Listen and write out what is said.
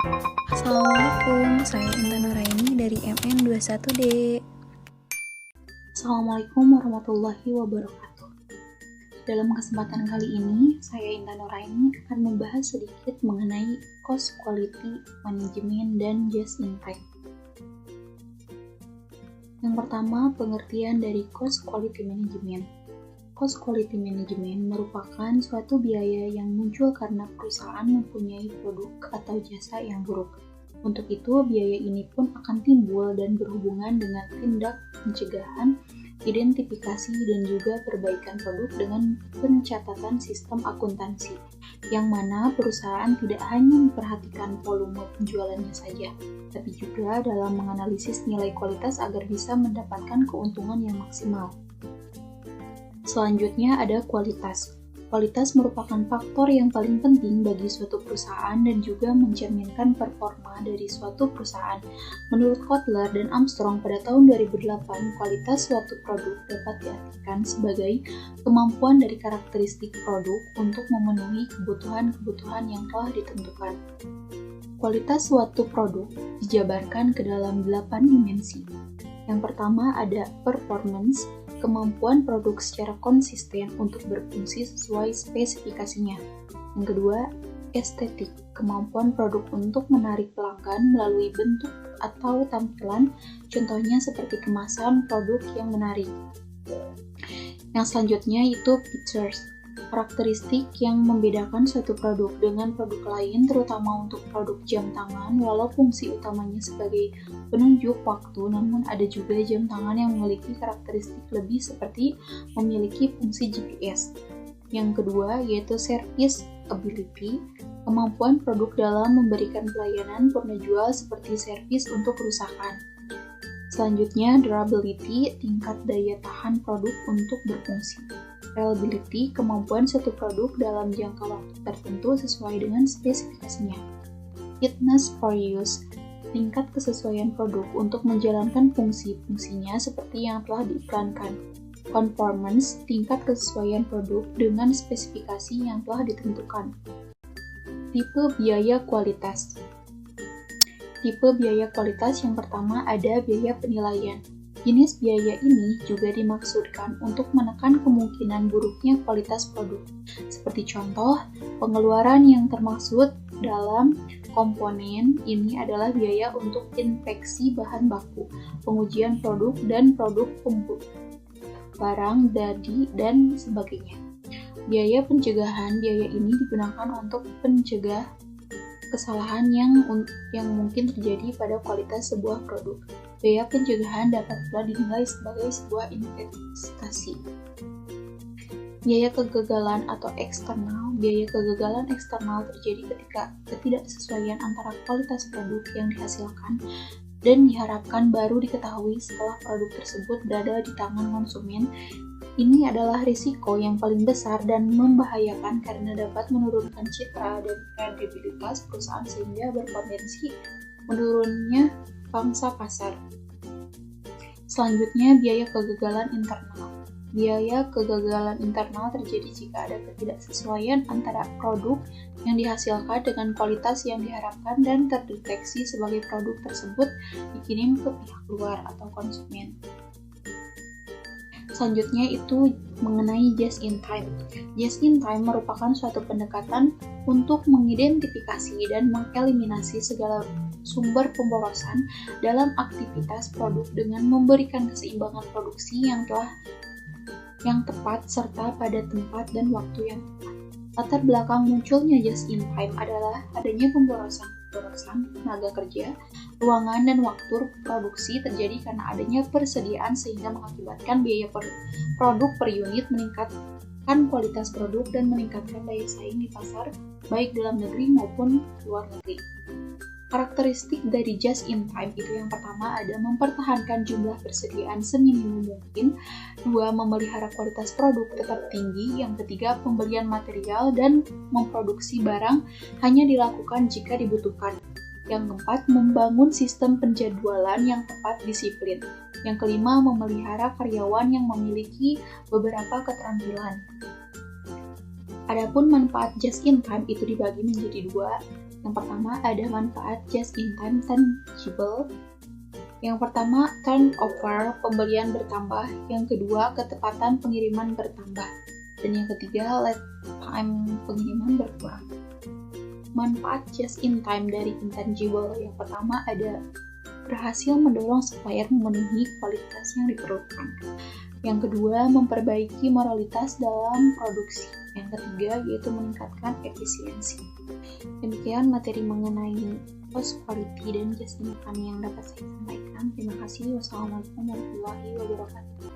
Assalamualaikum, saya Intan Nuraini dari MN21D. Assalamualaikum warahmatullahi wabarakatuh. Dalam kesempatan kali ini, saya Intan Nuraini akan membahas sedikit mengenai cost quality management dan just in time. Yang pertama, pengertian dari cost quality management. Cost quality management merupakan suatu biaya yang muncul karena perusahaan mempunyai produk atau jasa yang buruk. Untuk itu, biaya ini pun akan timbul dan berhubungan dengan tindak pencegahan, identifikasi, dan juga perbaikan produk dengan pencatatan sistem akuntansi, yang mana perusahaan tidak hanya memperhatikan volume penjualannya saja, tapi juga dalam menganalisis nilai kualitas agar bisa mendapatkan keuntungan yang maksimal. Selanjutnya ada kualitas. Kualitas merupakan faktor yang paling penting bagi suatu perusahaan dan juga mencerminkan performa dari suatu perusahaan. Menurut Kotler dan Armstrong pada tahun 2008, kualitas suatu produk dapat diartikan sebagai kemampuan dari karakteristik produk untuk memenuhi kebutuhan-kebutuhan yang telah ditentukan. Kualitas suatu produk dijabarkan ke dalam 8 dimensi. Yang pertama ada performance, kemampuan produk secara konsisten untuk berfungsi sesuai spesifikasinya. Yang kedua, estetik, kemampuan produk untuk menarik pelanggan melalui bentuk atau tampilan, contohnya seperti kemasan produk yang menarik. Yang selanjutnya itu features, karakteristik yang membedakan suatu produk dengan produk lain, terutama untuk produk jam tangan. Walau fungsi utamanya sebagai penunjuk waktu, namun ada juga jam tangan yang memiliki karakteristik lebih seperti memiliki fungsi GPS. Yang kedua yaitu service ability, kemampuan produk dalam memberikan pelayanan purna jual seperti servis untuk kerusakan. Selanjutnya durability, tingkat daya tahan produk untuk berfungsi. Reliability, kemampuan suatu produk dalam jangka waktu tertentu sesuai dengan spesifikasinya. Fitness for use, tingkat kesesuaian produk untuk menjalankan fungsi-fungsinya seperti yang telah diiklankan. Conformance, tingkat kesesuaian produk dengan spesifikasi yang telah ditentukan. Tipe biaya kualitas. Tipe biaya kualitas yang pertama ada biaya penilaian. Jenis biaya ini juga dimaksudkan untuk menekan kemungkinan buruknya kualitas produk. Seperti contoh, pengeluaran yang termaksud dalam komponen ini adalah biaya untuk inspeksi bahan baku, pengujian produk, dan produk barang, dan sebagainya. Biaya pencegahan, biaya ini digunakan untuk mencegah kesalahan yang mungkin terjadi pada kualitas sebuah produk. Biaya pencegahan dapat pula dinilai sebagai sebuah investasi. Biaya kegagalan atau eksternal. Biaya kegagalan eksternal terjadi ketika ketidaksesuaian antara kualitas produk yang dihasilkan dan diharapkan baru diketahui setelah produk tersebut berada di tangan konsumen. Ini adalah risiko yang paling besar dan membahayakan karena dapat menurunkan citra dan kredibilitas perusahaan sehingga berpotensi menurunnya pangsa pasar. Selanjutnya, biaya kegagalan internal. Biaya kegagalan internal terjadi jika ada ketidaksesuaian antara produk yang dihasilkan dengan kualitas yang diharapkan dan terdeteksi sebagai produk tersebut dikirim ke pihak luar atau konsumen. Selanjutnya itu mengenai just in time. Just in time merupakan suatu pendekatan untuk mengidentifikasi dan mengeliminasi segala sumber pemborosan dalam aktivitas produk dengan memberikan keseimbangan produksi yang tepat serta pada tempat dan waktu yang tepat. Latar belakang munculnya just in time adalah adanya pemborosan tenaga kerja, ruangan, dan waktu produksi terjadi karena adanya persediaan sehingga mengakibatkan biaya produk per unit, meningkatkan kualitas produk, dan meningkatkan daya saing di pasar baik dalam negeri maupun luar negeri. Karakteristik dari just in time itu yang pertama ada mempertahankan jumlah persediaan seminimum mungkin, dua memelihara kualitas produk tetap tinggi, yang ketiga pembelian material dan memproduksi barang hanya dilakukan jika dibutuhkan, yang keempat membangun sistem penjadwalan yang tepat disiplin, yang kelima memelihara karyawan yang memiliki beberapa keterampilan. Adapun manfaat just in time itu dibagi menjadi dua. Yang pertama ada manfaat just-in-time tangible. Yang pertama, turnover, pembelian bertambah. Yang kedua, ketepatan pengiriman bertambah. Dan yang ketiga, lead time pengiriman berkurang. Manfaat just-in-time dari intangible. Yang pertama ada berhasil mendorong supplier memenuhi kualitas yang diperlukan. Yang kedua, memperbaiki moralitas dalam produksi. Yang ketiga, yaitu meningkatkan efisiensi. Demikian materi mengenai post quality dan just in time yang dapat saya sampaikan. Terima kasih. Wassalamualaikum warahmatullahi wabarakatuh.